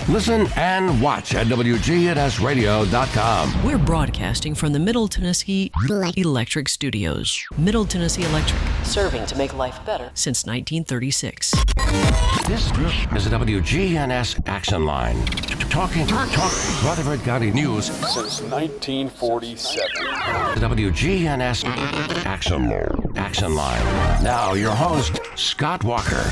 Listen and watch at WGNSradio.com. We're broadcasting from the Middle Tennessee Electric Studios. Middle Tennessee Electric, serving to make life better since 1936. This is a WGNS Action Line. Talking Rutherford County News since 1947. The WGNS Action Line. Now your host, Scott Walker.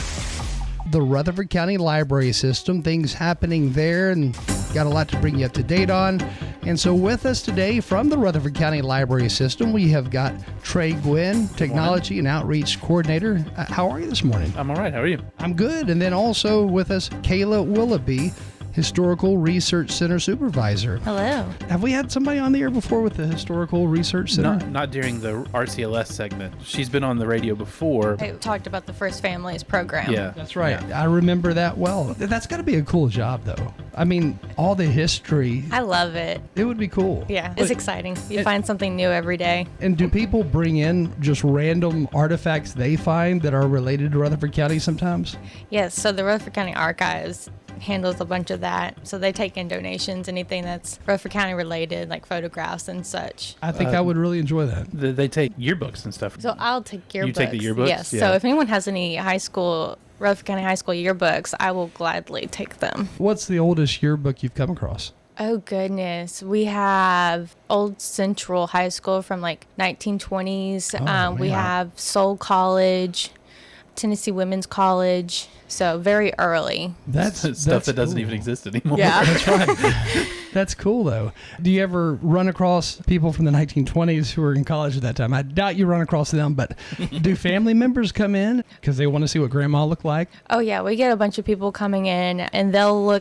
The Rutherford County Library System, things happening there, and got a lot to bring you up to date on. And so with us today from the Rutherford County Library System, we have got Trey Gwynn, Technology and Outreach Coordinator. How are you this morning? I'm all right. How are you? I'm good. And then also with us, Kayla Willoughby, Historical Research Center Supervisor. Hello. Have we had somebody on the air before with the Historical Research Center? Not during the RCLS segment. She's been on the radio before. I talked about the First Families program. Yeah. That's right. Yeah. I remember that well. That's got to be a cool job, though. I mean, all the history. I love it. It would be cool. Yeah, it's exciting. You find something new every day. And do people bring in just random artifacts they find that are related to Rutherford County sometimes? Yes, so the Rutherford County Archives handles a bunch of that. So they take in donations, anything that's Rutherford County related, like photographs and such. I think I would really enjoy that. They take yearbooks and stuff. So I'll take yearbooks. You take the yearbooks? Yes. Yeah. So if anyone has any Rutherford County High School yearbooks, I will gladly take them. What's the oldest yearbook you've come across? Oh, goodness. We have Old Central High School from like 1920s. We have Soul College, Tennessee Women's College. So very early. That's stuff that doesn't cool. even exist anymore. Yeah. That's right. That's cool, though. Do you ever run across people from the 1920s who were in college at that time? I doubt you run across them, but do family members come in because they want to see what grandma looked like? Oh, yeah. We get a bunch of people coming in, and they'll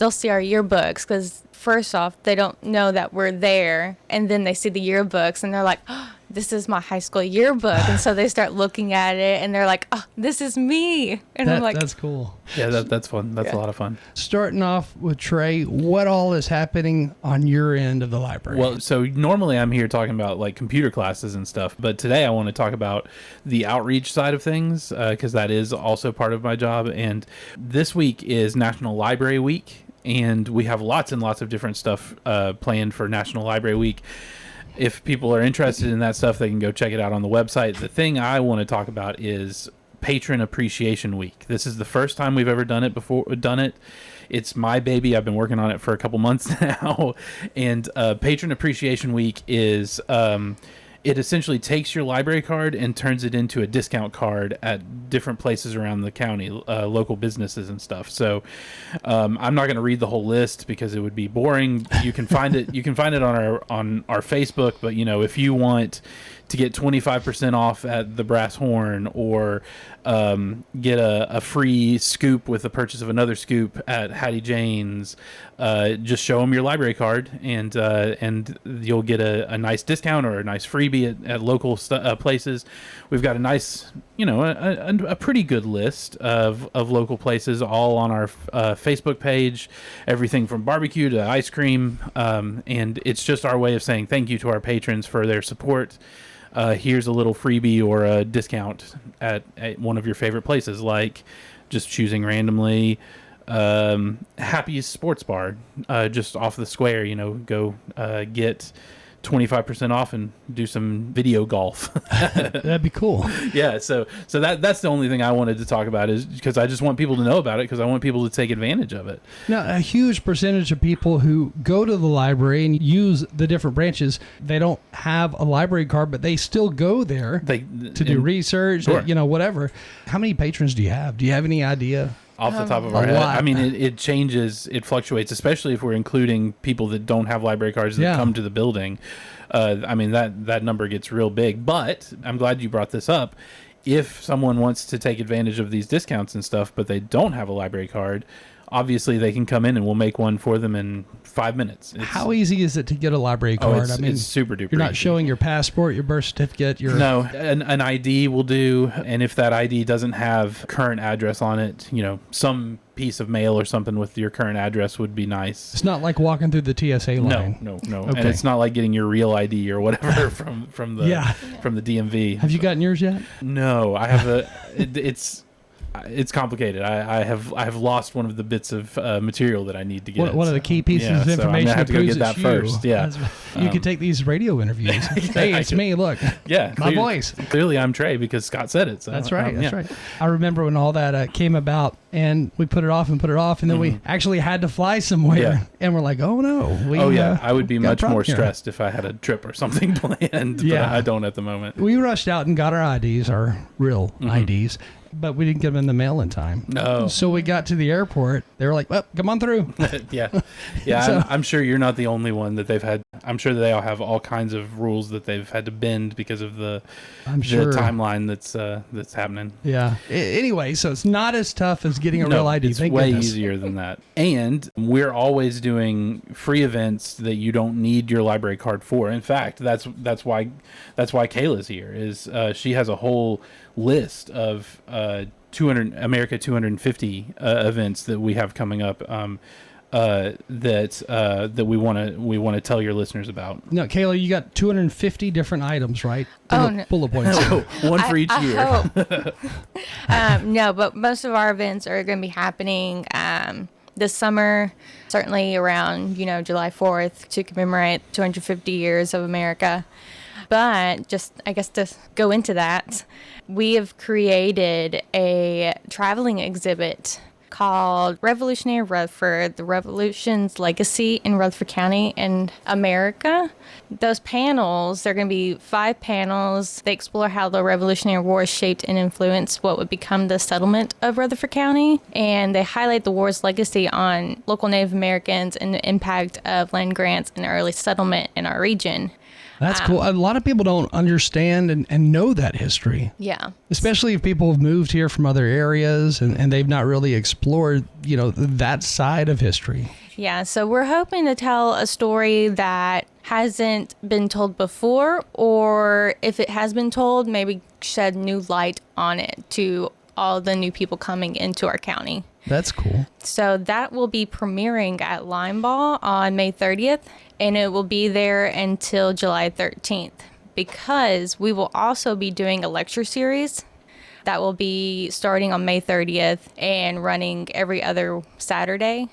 see our yearbooks because, first off, they don't know that we're there, and then they see the yearbooks, and they're like, oh, this is my high school yearbook. And so they start looking at it, and they're like, oh, this is me. And I'm like, that's cool. Yeah, that's fun. That's a lot of fun. Starting off with Trey, what all is happening on your end of the library? Well, so normally I'm here talking about like computer classes and stuff, but today I want to talk about the outreach side of things because that is also part of my job. And this week is National Library Week, and we have lots and lots of different stuff planned for National Library Week. If people are interested in that stuff, they can go check it out on the website. The thing I want to talk about is Patron Appreciation Week. This is the first time we've ever done it. It's my baby. I've been working on it for a couple months now. And Patron Appreciation Week is it essentially takes your library card and turns it into a discount card at different places around the county, local businesses and stuff. So I'm not going to read the whole list because it would be boring. You can find it. You can find it on our Facebook. But if you want to get 25% off at the Brass Horn or get a free scoop with the purchase of another scoop at Hattie Jane's, just show them your library card and you'll get a nice discount or a nice freebie at local places. We've got a nice, a pretty good list of local places all on our Facebook page, everything from barbecue to ice cream. And it's just our way of saying thank you to our patrons for their support. Here's a little freebie or a discount at one of your favorite places, like just choosing randomly Happy's Sports Bar just off the square. Go get 25% off and do some video golf. That'd be cool. Yeah, so that's the only thing I wanted to talk about is because I just want people to know about it because I want people to take advantage of it. Now, a huge percentage of people who go to the library and use the different branches, they don't have a library card, but they still go there to do research, sure. Whatever. How many patrons do you have? Do you have any idea? Off the top of our head. I mean, it changes, it fluctuates, especially if we're including people that don't have library cards that come to the building. I mean, that number gets real big. But I'm glad you brought this up. If someone wants to take advantage of these discounts and stuff, but they don't have a library card, obviously they can come in and we'll make one for them in 5 minutes. How easy is it to get a library card? It's super duper. You're not easy. Showing your passport, your birth certificate, No, an ID will do. And if that ID doesn't have current address on it, some piece of mail or something with your current address would be nice. It's not like walking through the TSA line. No. Okay. And it's not like getting your real ID or whatever from the DMV. Have you gotten yours yet? No, I have it's It's complicated. I have lost one of the bits of material that I need to get. One of the key pieces of so I'm gonna information have that to go proves get that it's first. you. Yeah, You could take these radio interviews. Hey, it's me. Look, yeah, my voice. Clearly, I'm Trey because Scott said it. So, That's right. That's yeah. right. I remember when all that came about, and we put it off, and then we actually had to fly somewhere, Yeah. and we're like, oh no. I would be got a much more problem here. stressed if I had a trip or something planned. Yeah. But I don't at the moment. We rushed out and got our IDs, our real IDs, but we didn't get them in the mail in time. No. So we got to the airport. They were like, well, come on through. yeah. So- I'm sure you're not the only one that they've had. I'm sure they all have all kinds of rules that they've had to bend because of the timeline that's happening. Yeah. Anyway, so it's not as tough as getting a No, real ID. it's Thank way goodness. easier than that. And we're always doing free events that you don't need your library card for. In fact, that's why Kayla's here. Is she has a whole list of 200 America 250 events that we have coming up. That we want to tell your listeners about. No, Kayla, you got 250 different items, right? No. Bullet points. One for each I year. hope. No, but most of our events are going to be happening this summer, certainly around, July 4th to commemorate 250 years of America. But just, I guess, to go into that, we have created a traveling exhibit called Revolutionary Rutherford, the Revolution's Legacy in Rutherford County and America. Those panels, they're going to be 5 panels. They explore how the Revolutionary War shaped and influenced what would become the settlement of Rutherford County. And they highlight the war's legacy on local Native Americans and the impact of land grants and early settlement in our region. That's cool. A lot of people don't understand and know that history. Yeah. Especially if people have moved here from other areas and they've not really explored, that side of history. Yeah, so we're hoping to tell a story that hasn't been told before, or if it has been told, maybe shed new light on it to all the new people coming into our county. That's cool. So that will be premiering at Limeball on May 30th, and it will be there until July 13th, because we will also be doing a lecture series that will be starting on May 30th and running every other Saturday.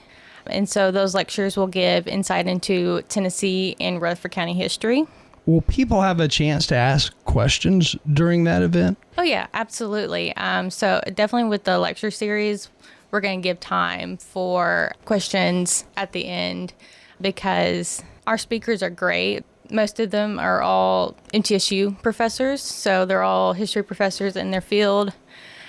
And so those lectures will give insight into Tennessee and Rutherford County history. Will people have a chance to ask questions during that event? Oh, yeah, absolutely. So definitely with the lecture series, we're going to give time for questions at the end because our speakers are great. Most of them are all MTSU professors, so they're all history professors in their field.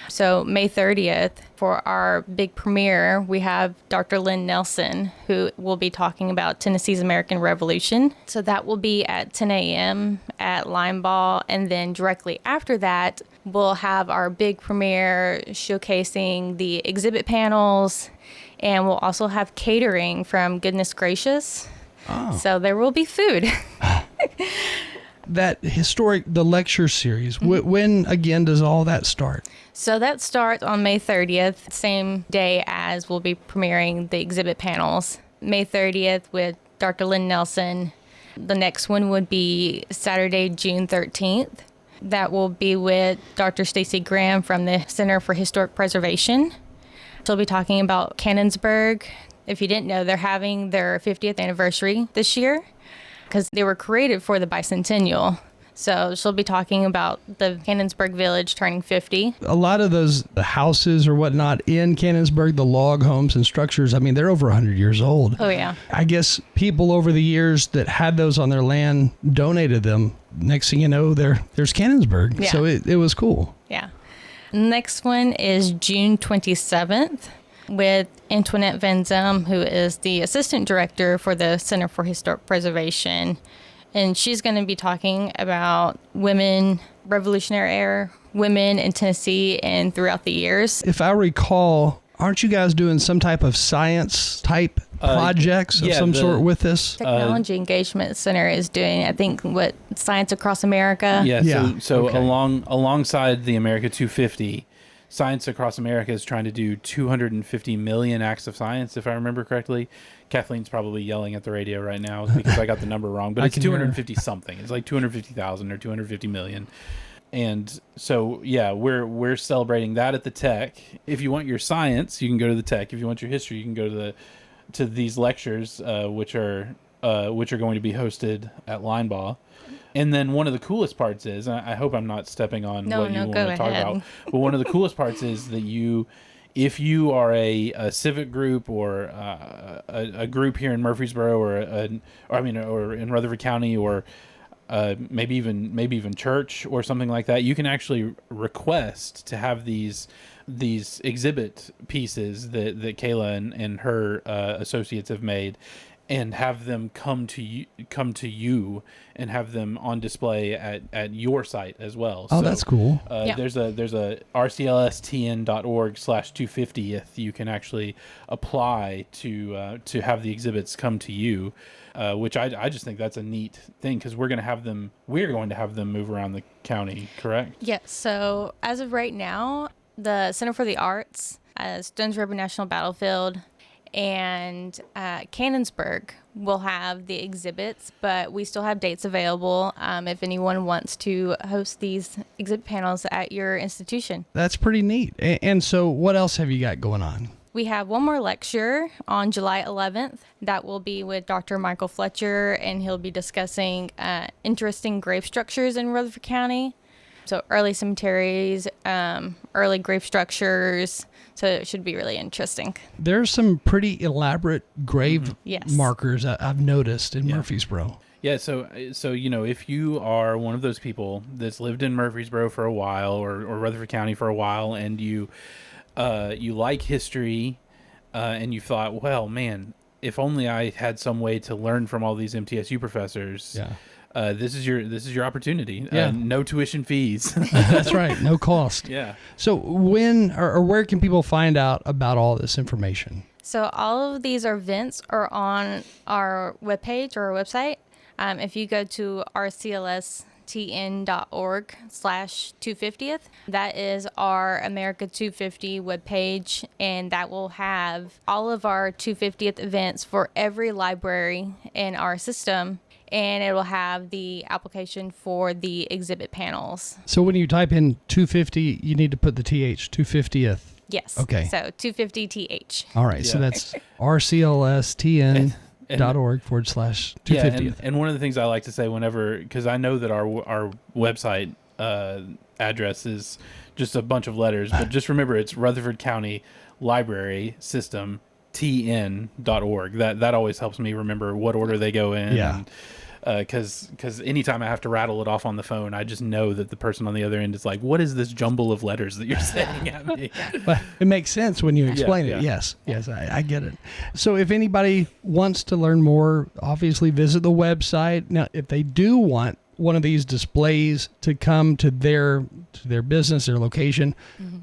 So May 30th, for our big premiere, we have Dr. Lynn Nelson, who will be talking about Tennessee's American Revolution. So that will be at 10 a.m. at Limeball. And then directly after that, we'll have our big premiere showcasing the exhibit panels. And we'll also have catering from Goodness Gracious. Oh. So there will be food. The lecture series, when again does all that start? So that starts on May 30th, same day as we'll be premiering the exhibit panels. May 30th with Dr. Lynn Nelson. The next one would be Saturday, June 13th. That will be with Dr. Stacy Graham from the Center for Historic Preservation. She'll be talking about Cannonsburg. If you didn't know, they're having their 50th anniversary this year because they were created for the bicentennial. So she'll be talking about the Cannonsburg Village turning 50. A lot of those houses or whatnot in Cannonsburg, the log homes and structures, I mean, they're over 100 years old. Oh, yeah. I guess people over the years that had those on their land donated them. Next thing you know, there's Cannonsburg. Yeah. So it was cool. Yeah. Next one is June 27th with Antoinette Van Zem, who is the assistant director for the Center for Historic Preservation. And she's going to be talking about women, Revolutionary era, women in Tennessee and throughout the years. If I recall, aren't you guys doing some type of science type projects of some sort with this? Technology Engagement Center is doing, I think, what, Science Across America? Yeah. So okay. alongside the America 250, Science Across America is trying to do 250 million acts of science, if I remember correctly. Kathleen's probably yelling at the radio right now because I got the number wrong, but it's 250 something. It's like 250,000 or 250 million. And so, yeah, we're celebrating that at the Tech. If you want your science, you can go to the Tech. If you want your history, you can go to these lectures, which are going to be hosted at Linebaugh. And then one of the coolest parts is, and I hope I'm not stepping on what you want to talk about, but one of the coolest parts is that if you are a civic group or a group here in Murfreesboro or in Rutherford County or maybe even church or something like that, you can actually request to have these exhibit pieces that Kayla and her associates have made, and have them come to you and have them on display at your site as well. Oh, so, that's cool. There's a rclstn.org/250th. You can actually apply to have the exhibits come to you, which I just think that's a neat thing, because we're going to have them move around the county, correct? Yeah. So as of right now, the Center for the Arts, Stones River National Battlefield, and Cannonsburg will have the exhibits, but we still have dates available if anyone wants to host these exhibit panels at your institution. That's pretty neat. And so what else have you got going on? We have one more lecture on July 11th. That will be with Dr. Michael Fletcher, and he'll be discussing interesting grave structures in Rutherford County. So early cemeteries, early grave structures. So it should be really interesting. There's some pretty elaborate grave markers I've noticed in Murfreesboro. Yeah, so if you are one of those people that's lived in Murfreesboro for a while or Rutherford County for a while, and you like history, and you thought, well, man, if only I had some way to learn from all these MTSU professors. Yeah. This is your opportunity. Yeah. No tuition fees. That's right. No cost. Yeah. So when or where can people find out about all this information? So all of these events are on our webpage or our website. If you go to rclstn.org/250th, that is our America 250 webpage, and that will have all of our 250th events for every library in our system. And it will have the application for the exhibit panels. So when you type in 250, you need to put the TH, 250th. Yes. Okay. So 250th. All right. Yeah. So that's rclstn.org/250th. Yeah, and one of the things I like to say whenever, because I know that our website address is just a bunch of letters, but just remember it's Rutherford County Library System TN.org. That always helps me remember what order they go in. Yeah. Because anytime I have to rattle it off on the phone, I just know that the person on the other end is like, what is this jumble of letters that you're saying at me? But it makes sense when you explain it. Yes, I get it. So if anybody wants to learn more, obviously visit the website. Now, if they do want one of these displays to come to their business, their location,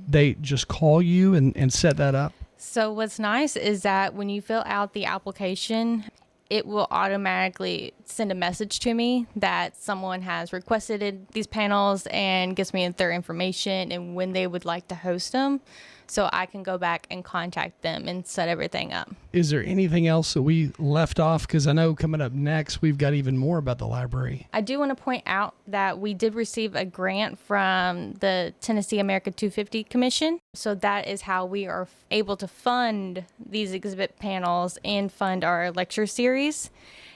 they just call you and set that up. So what's nice is that when you fill out the application, it will automatically send a message to me that someone has requested these panels and gives me their information and when they would like to host them. So I can go back and contact them and set everything up. Is there anything else that we left off? Because I know coming up next, we've got even more about the library. I do want to point out that we did receive a grant from the Tennessee America 250 Commission. So that is how we are able to fund these exhibit panels and fund our lecture series.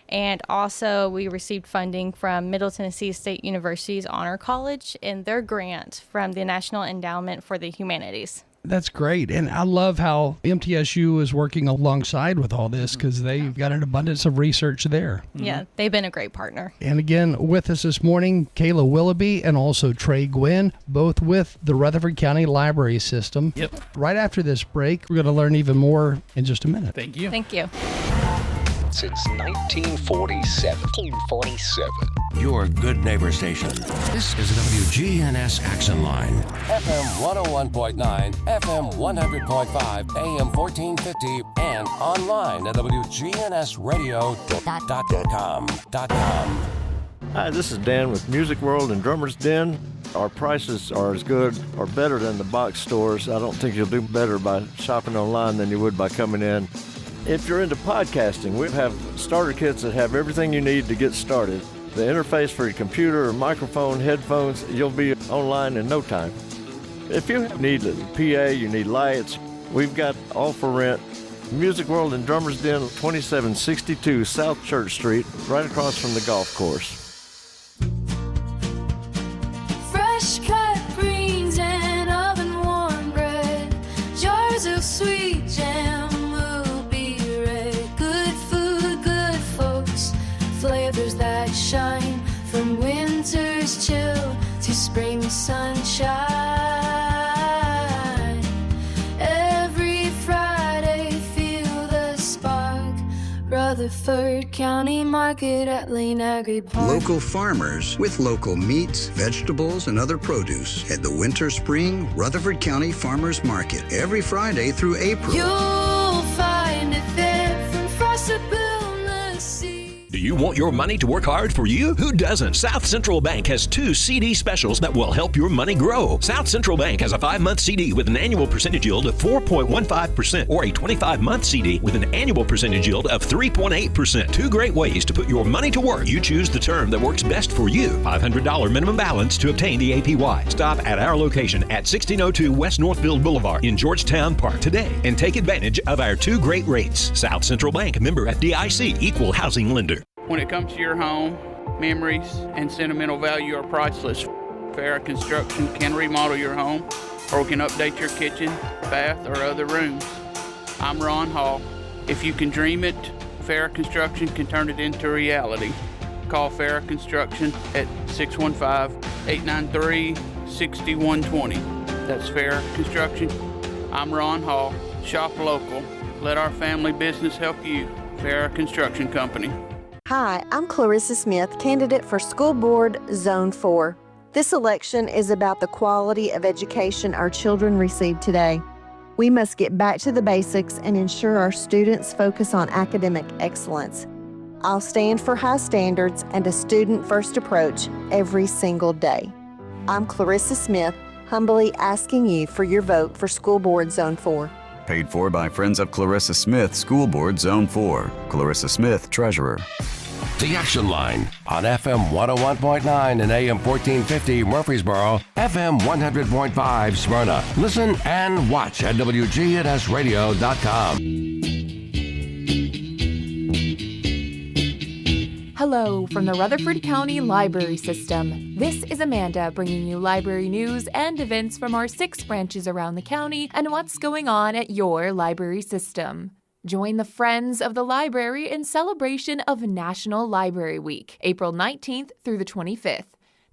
And also we received funding from Middle Tennessee State University's Honor College and their grant from the National Endowment for the Humanities. That's great. And I love how MTSU is working alongside with all this because they've got an abundance of research there. Yeah, they've been a great partner. And again, with us this morning, Kayla Willoughby and also Trey Gwynn, both with the Rutherford County Library System. Yep. Right after this break, we're going to learn even more in just a minute. Thank you. Thank you. Since 1947. Your good neighbor station. This is the WGNS Action Line. FM 101.9, FM 100.5, AM 1450, and online at WGNSradio.com. Hi, this is Dan with Music World and Drummer's Den. Our prices are as good or better than the box stores. I don't think you'll do better by shopping online than you would by coming in. If you're into podcasting, we have starter kits that have everything you need to get started. The interface for your computer, microphone, headphones, you'll be online in no time. If you need a PA, you need lights, we've got all for rent. Music World and Drummers Den, 2762 South Church Street, right across from the golf course. Fresh cut greens and oven warm bread, jars of sweet jam will be red. Good food, good folks, flavors that shine from winter's chill to spring sunshine. Every Friday, feel the spark. Rutherford County Market at Lane Agri Park. Local farmers with local meats, vegetables, and other produce at the Winter Spring Rutherford County Farmers Market every Friday through April. You'll find it there from frost to Bill Sea. Do you want your money to work hard for you? Who doesn't? South Central Bank has 2 CD specials that will help your money grow. South Central Bank has a 5-month CD with an annual percentage yield of 4.15% or a 25-month CD with an annual percentage yield of 3.8%. 2 great ways to put your money to work. You choose the term that works best for you. $500 minimum balance to obtain the APY. Stop at our location at 1602 West Northfield Boulevard in Georgetown Park today and take advantage of our 2 great rates. South Central Bank, member FDIC, equal housing lender. When it comes to your home, memories and sentimental value are priceless. Farrah Construction can remodel your home or can update your kitchen, bath, or other rooms. I'm Ron Hall. If you can dream it, Farrah Construction can turn it into reality. Call Farrah Construction at 615-893-6120. That's Farrah Construction. I'm Ron Hall. Shop local. Let our family business help you. Farrah Construction Company. Hi, I'm Clarissa Smith, candidate for School Board Zone 4. This election is about the quality of education our children receive today. We must get back to the basics and ensure our students focus on academic excellence. I'll stand for high standards and a student-first approach every single day. I'm Clarissa Smith, humbly asking you for your vote for School Board Zone 4. Paid for by Friends of Clarissa Smith, School Board Zone 4. Clarissa Smith, Treasurer. The Action Line on FM 101.9 and AM 1450 Murfreesboro, FM 100.5 Smyrna. Listen and watch at WGNSradio.com. Hello from the Rutherford County Library System. This is Amanda bringing you library news and events from our 6 branches around the county and what's going on at your library system. Join the Friends of the Library in celebration of National Library Week, April 19th through the 25th.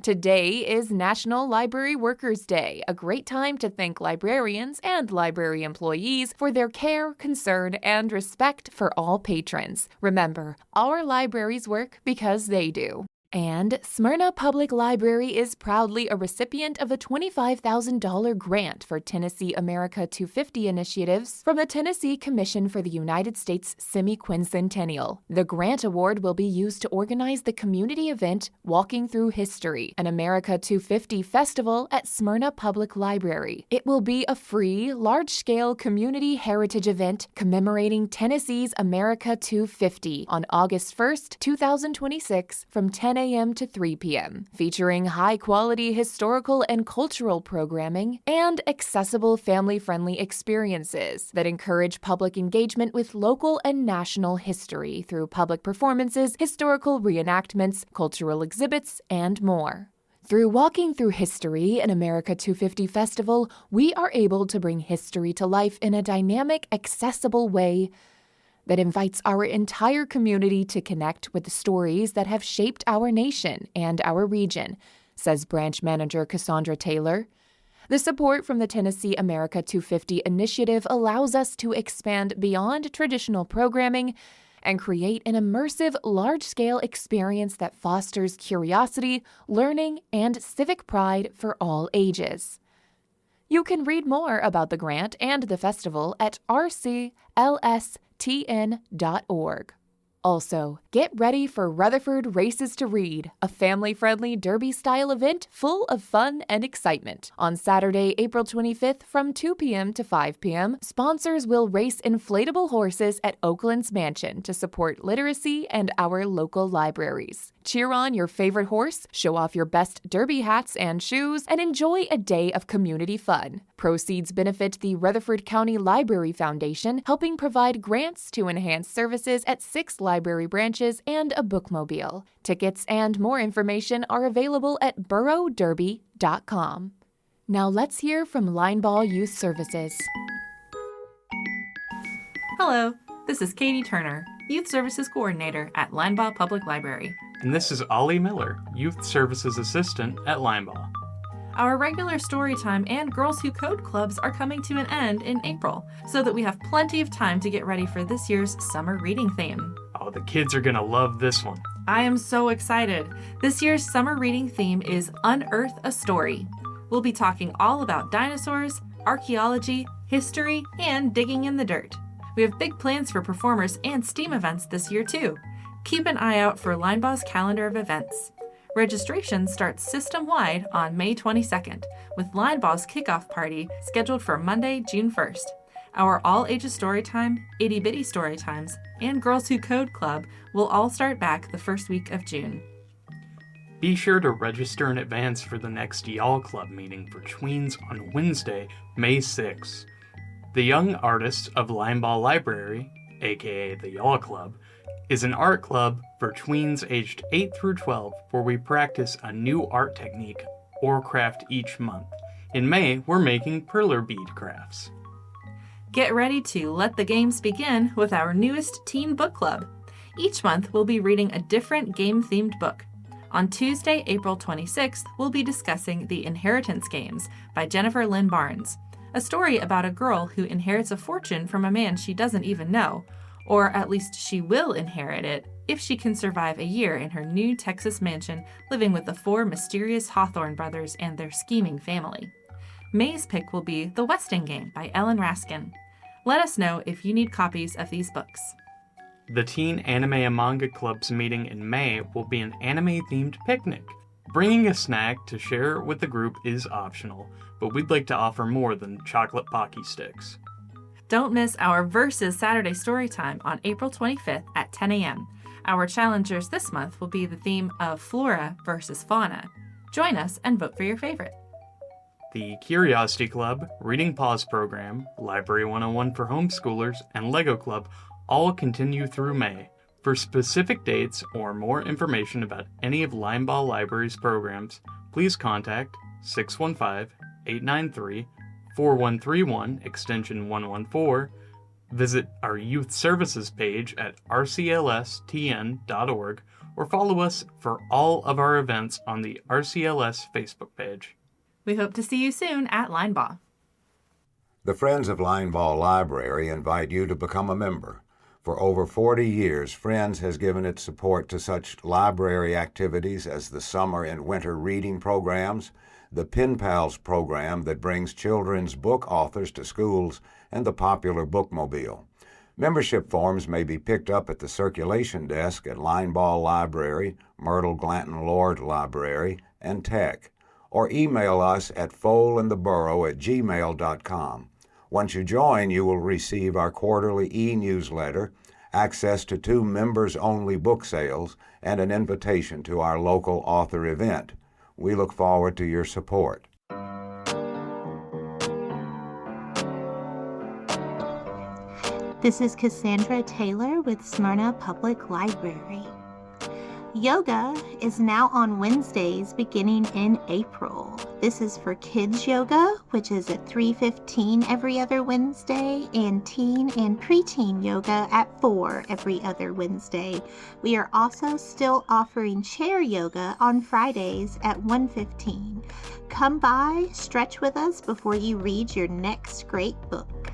Today is National Library Workers' Day, a great time to thank librarians and library employees for their care, concern, and respect for all patrons. Remember, our libraries work because they do. And Smyrna Public Library is proudly a recipient of a $25,000 grant for Tennessee America 250 initiatives from the Tennessee Commission for the United States Semi-Quincentennial. The grant award will be used to organize the community event Walking Through History, an America 250 festival at Smyrna Public Library. It will be a free, large-scale community heritage event commemorating Tennessee's America 250 on August 1st, 2026 from 10 a.m. to 3 p.m., featuring high-quality historical and cultural programming and accessible family-friendly experiences that encourage public engagement with local and national history through public performances, historical reenactments, cultural exhibits, and more. Through Walking Through History, an America 250 festival, we are able to bring history to life in a dynamic, accessible way that invites our entire community to connect with the stories that have shaped our nation and our region, says Branch Manager Cassandra Taylor. The support from the Tennessee America 250 initiative allows us to expand beyond traditional programming and create an immersive, large-scale experience that fosters curiosity, learning, and civic pride for all ages. You can read more about the grant and the festival at rclstn.org. Also, get ready for Rutherford Races to Read, a family-friendly derby-style event full of fun and excitement. On Saturday, April 25th from 2 p.m. to 5 p.m., sponsors will race inflatable horses at Oakland's Mansion to support literacy and our local libraries. Cheer on your favorite horse, show off your best derby hats and shoes, and enjoy a day of community fun. Proceeds benefit the Rutherford County Library Foundation, helping provide grants to enhance services at 6 library branches and a bookmobile. Tickets and more information are available at boroughderby.com. Now let's hear from Lineball Youth Services. Hello, this is Katie Turner, Youth Services Coordinator at Lineball Public Library. And this is Ollie Miller, Youth Services Assistant at Lineball. Our regular Storytime and Girls Who Code clubs are coming to an end in April, so that we have plenty of time to get ready for this year's summer reading theme. Oh, the kids are gonna love this one. I am so excited. This year's summer reading theme is Unearth a Story. We'll be talking all about dinosaurs, archaeology, history, and digging in the dirt. We have big plans for performers and STEAM events this year too. Keep an eye out for Lineball's calendar of events. Registration starts system-wide on May 22nd, with Lineball's kickoff party scheduled for Monday, June 1st. Our all-ages Storytime, Itty-Bitty Storytimes, and Girls Who Code Club will all start back the first week of June. Be sure to register in advance for the next Y'all Club meeting for tweens on Wednesday, May 6th. The Young Artists of Lineball Library, aka the Y'all Club, is an art club for tweens aged 8 through 12 where we practice a new art technique or craft each month. In May, we're making perler bead crafts. Get ready to let the games begin with our newest teen book club. Each month, we'll be reading a different game-themed book. On Tuesday, April 26th, we'll be discussing The Inheritance Games by Jennifer Lynn Barnes, a story about a girl who inherits a fortune from a man she doesn't even know, or at least she will inherit it if she can survive a year in her new Texas mansion living with the 4 mysterious Hawthorne brothers and their scheming family. May's pick will be The Westing Game by Ellen Raskin. Let us know if you need copies of these books. The Teen Anime and Manga Club's meeting in May will be an anime-themed picnic. Bringing a snack to share with the group is optional, but we'd like to offer more than chocolate Pocky sticks. Don't miss our Versus Saturday Storytime on April 25th at 10 a.m. Our challengers this month will be the theme of Flora versus Fauna. Join us and vote for your favorite. The Curiosity Club, Reading Pause Program, Library 101 for homeschoolers, and Lego Club all continue through May. For specific dates or more information about any of Lineball Library's programs, please contact 615-893-4131, extension 114, visit our Youth Services page at rclstn.org, or follow us for all of our events on the RCLS Facebook page. We hope to see you soon at Lineball. The Friends of Lineball Library invite you to become a member. For over 40 years, Friends has given its support to such library activities as the summer and winter reading programs, the Pen Pals program that brings children's book authors to schools, and the popular bookmobile. Membership forms may be picked up at the circulation desk at Lineball Library, Myrtle Glanton Lord Library, and Tech, or email us at foalandtheborough@gmail.com. Once you join, you will receive our quarterly e-newsletter, access to 2 members-only book sales, and an invitation to our local author event. We look forward to your support. This is Cassandra Taylor with Smyrna Public Library. Yoga is now on Wednesdays beginning in April. This is for kids yoga, which is at 3:15 every other Wednesday, and teen and preteen yoga at 4 every other Wednesday. We are also still offering chair yoga on Fridays at 1:15. Come by, stretch with us before you read your next great book.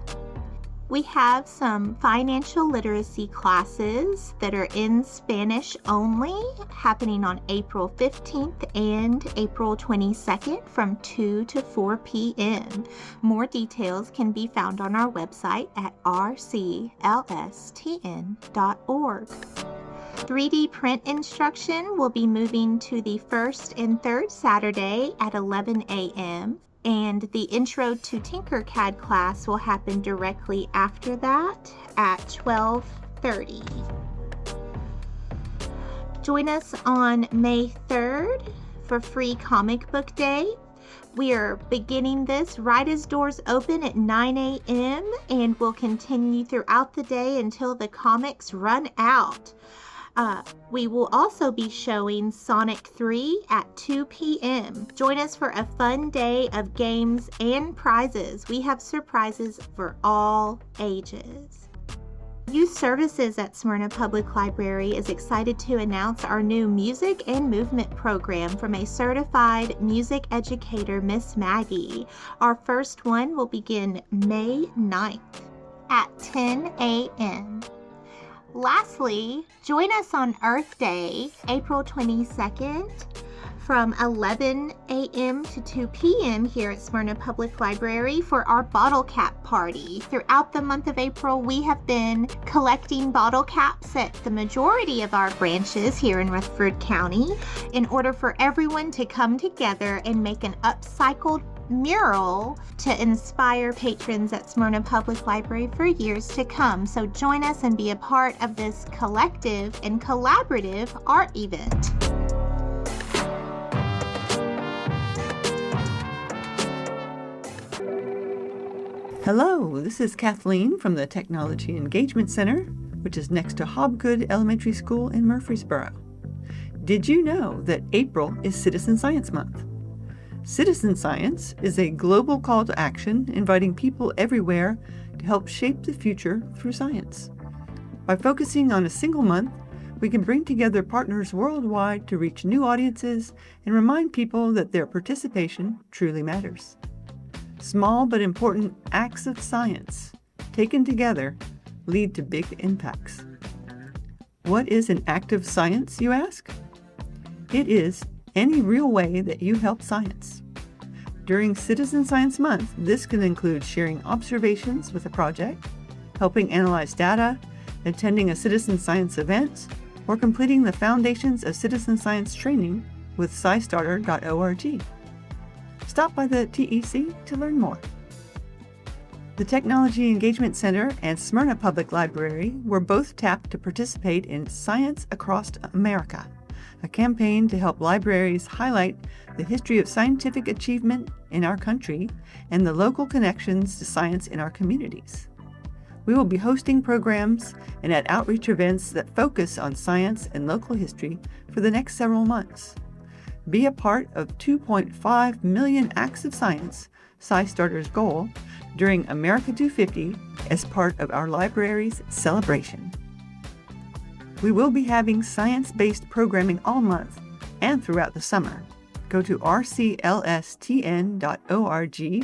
We have some financial literacy classes that are in Spanish only, happening on April 15th and April 22nd from 2 to 4 p.m. More details can be found on our website at rclstn.org. 3D print instruction will be moving to the first and third Saturday at 11 a.m. and the Intro to Tinkercad class will happen directly after that at 12:30. Join us on May 3rd for Free Comic Book Day. We are beginning this right as doors open at 9 a.m. and will continue throughout the day until the comics run out. We will also be showing Sonic 3 at 2 p.m. Join us for a fun day of games and prizes. We have surprises for all ages. Youth Services at Smyrna Public Library is excited to announce our new music and movement program from a certified music educator, Miss Maggie. Our first one will begin May 9th at 10 a.m. Lastly, join us on Earth Day, April 22nd, from 11 a.m. to 2 p.m. here at Smyrna Public Library for our bottle cap party. Throughout the month of April, we have been collecting bottle caps at the majority of our branches here in Rutherford County in order for everyone to come together and make an upcycled mural to inspire patrons at Smyrna Public Library for years to come. So join us and be a part of this collective and collaborative art event. Hello, this is Kathleen from the Technology Engagement Center, which is next to Hobgood Elementary School in Murfreesboro. Did you know that April is Citizen Science Month? Citizen Science is a global call to action inviting people everywhere to help shape the future through science. By focusing on a single month, we can bring together partners worldwide to reach new audiences and remind people that their participation truly matters. Small but important acts of science, taken together, lead to big impacts. What is an act of science, you ask? It is any real way that you help science. During Citizen Science Month, this can include sharing observations with a project, helping analyze data, attending a citizen science event, or completing the Foundations of Citizen Science training with SciStarter.org. Stop by the TEC to learn more. The Technology Engagement Center and Smyrna Public Library were both tapped to participate in Science Across America, a campaign to help libraries highlight the history of scientific achievement in our country and the local connections to science in our communities. We will be hosting programs and at outreach events that focus on science and local history for the next several months. Be a part of 2.5 million acts of science, SciStarter's goal, during America 250 as part of our library's celebration. We will be having science-based programming all month and throughout the summer. Go to rclstn.org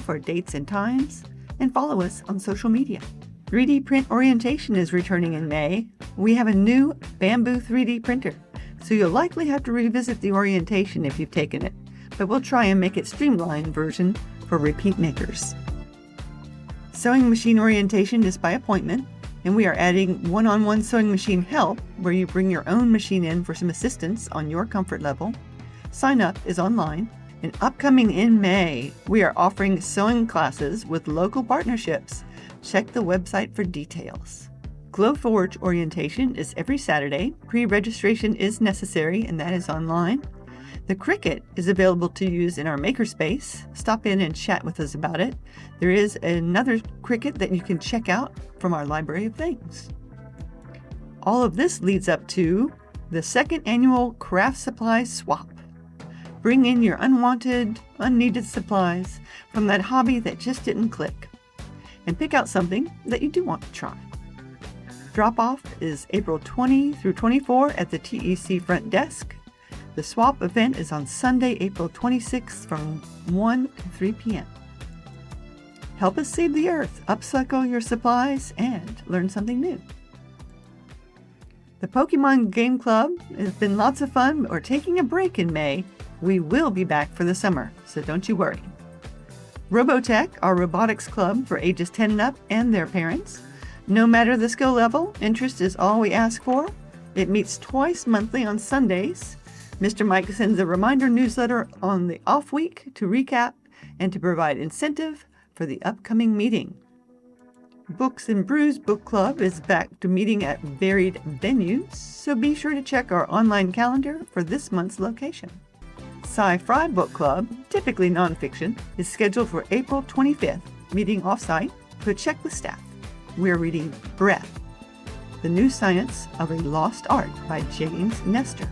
for dates and times, and follow us on social media. 3D print orientation is returning in May. We have a new Bamboo 3D printer, so you'll likely have to revisit the orientation if you've taken it, but we'll try and make it streamlined version for repeat makers. Sewing machine orientation is by appointment, and we are adding one-on-one sewing machine help, where you bring your own machine in for some assistance on your comfort level. Sign up is online, and upcoming in May, we are offering sewing classes with local partnerships. Check the website for details. Glowforge orientation is every Saturday. Pre-registration is necessary, and that is online. The Cricut is available to use in our makerspace. Stop in and chat with us about it. There is another Cricut that you can check out from our Library of Things. All of this leads up to the second annual Craft Supply Swap. Bring in your unwanted, unneeded supplies from that hobby that just didn't click, and pick out something that you do want to try. Drop-off is April 20 through 24 at the TEC front desk. The swap event is on Sunday, April 26th from 1 to 3 p.m. Help us save the earth, upcycle your supplies, and learn something new. The Pokemon Game Club has been lots of fun, but we're taking a break in May. We will be back for the summer, so don't you worry. Robotech, our robotics club for ages 10 and up and their parents. No matter the skill level, interest is all we ask for. It meets twice monthly on Sundays. Mr. Mike sends a reminder newsletter on the off week to recap and to provide incentive for the upcoming meeting. Books and Brews Book Club is back to meeting at varied venues, so be sure to check our online calendar for this month's location. Sci-Fi Book Club, typically nonfiction, is scheduled for April 25th, meeting off-site, so check with staff. We're reading Breath, The New Science of a Lost Art by James Nestor.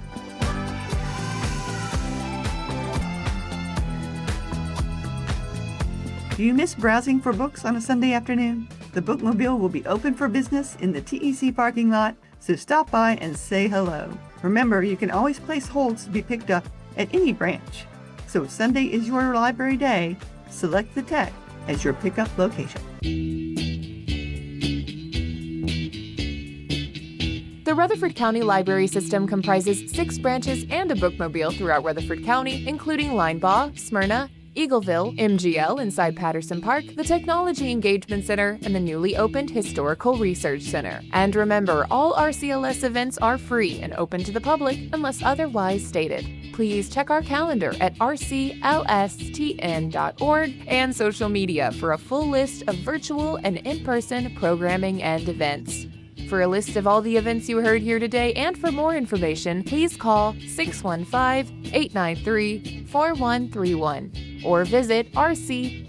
Do you miss browsing for books on a Sunday afternoon? The Bookmobile will be open for business in the TEC parking lot, so stop by and say hello. Remember, you can always place holds to be picked up at any branch. So if Sunday is your library day, select the Tech as your pickup location. The Rutherford County Library System comprises 6 branches and a bookmobile throughout Rutherford County, including Linebaugh, Smyrna, Eagleville, MGL inside Patterson Park, the Technology Engagement Center, and the newly opened Historical Research Center. And remember, all RCLS events are free and open to the public unless otherwise stated. Please check our calendar at rclstn.org and social media for a full list of virtual and in-person programming and events. For a list of all the events you heard here today and for more information, please call 615-893-4131 or visit rclstn.org.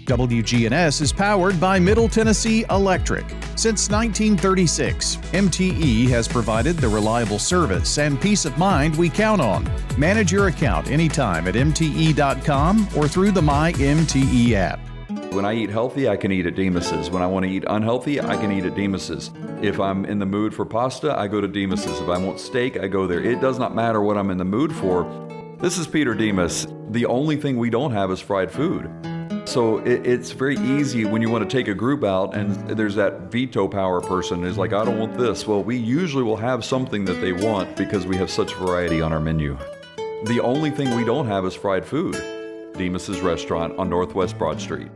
WGNS is powered by Middle Tennessee Electric. Since 1936, MTE has provided the reliable service and peace of mind we count on. Manage your account anytime at mte.com or through the MyMTE app. When I eat healthy, I can eat at Demas's. When I want to eat unhealthy, I can eat at Demas's. If I'm in the mood for pasta, I go to Demas's. If I want steak, I go there. It does not matter what I'm in the mood for. This is Peter Demas. The only thing we don't have is fried food. So it's very easy when you want to take a group out and there's that veto power person who's like, I don't want this. Well, we usually will have something that they want because we have such variety on our menu. The only thing we don't have is fried food. Demas's Restaurant on Northwest Broad Street.